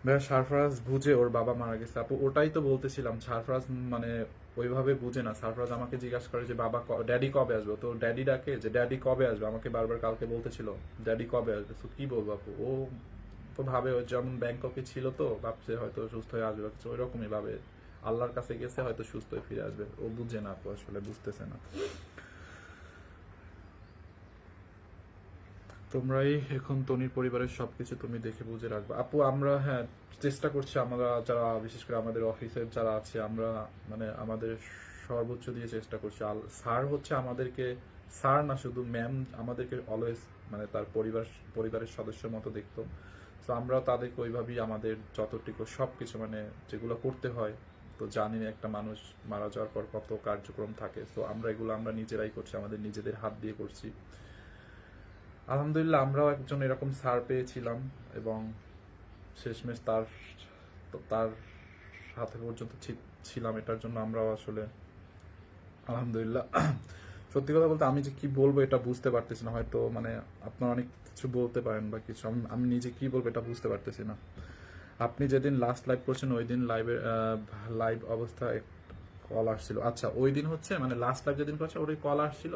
ভাইয়া সারফরাজ বুঝে ওর বাবা মারা গেছে আপু, ওটাই তো বলতেছিলাম। সারফরাজ মানে ওইভাবে বুঝে না। সারফরাজ আমাকে জিজ্ঞাসা করে যে বাবা ড্যাডি কবে আসবে, তো ড্যাডি ডাকে যে ড্যাডি কবে আসবে, আমাকে বারবার কালকে বলতেছিল ড্যাডি কবে আসবে। তো কি বলবো আপু, ও তো ভাবে ও যেমন ব্যাংককে ছিল তো ভাবছে হয়তো সুস্থ হয়ে আসবে, কিছু ওই রকমই ভাবে। আল্লাহর কাছে গেছে হয়তো সুস্থ হয়ে ফিরে আসবে, ও বুঝে না আপু, আসলে বুঝতেছে না। তোমরাই এখন তনির পরিবারের সবকিছু তুমি দেখে বুঝে রাখবে আপু। আমরা হ্যাঁ চেষ্টা করছি, আমরা যারা বিশেষ করে আমাদের অফিসের যারা আছে, আমরা মানে আমাদের সর্বোচ্চ দিয়ে চেষ্টা করছি। স্যার হচ্ছে আমাদেরকে, স্যার না শুধু ম্যাম, আমাদেরকে অলওয়েজ মানে তার পরিবারের সদস্যের মতো দেখতো। তো আমরা তাদেরকে ওইভাবেই আমাদের যতটুকু সবকিছু মানে যেগুলো করতে হয়, তো জানি না একটা মানুষ মারা যাওয়ার পর কত কার্যক্রম থাকে, তো আমরা এগুলো আমরা নিজেরাই করছি, আমাদের নিজেদের হাত দিয়ে করছি। আলহামদুলিল্লাহ আমরাও একজন এরকম স্যার পেয়েছিলাম, এবং শেষমেশ তার তার সাথে পর্যন্ত ছিলাম, এটার জন্য আমরাও আসলে আলহামদুলিল্লাহ। সত্যি কথা বলতে আমি যে কি বলবো এটা বুঝতে পারতেছি না, হয়তো মানে আপনারা অনেক কিছু বলতে পারেন বা কিছু, আমি নিজে কি বলবো এটা বুঝতে পারতেছি না। আপনি যেদিন লাস্ট লাইভ করছেন ওই দিন লাইভ অবস্থায় কল আসছিল, আচ্ছা ওই দিন হচ্ছে মানে লাস্ট লাইভ যেদিন করছে ওই কল আসছিল।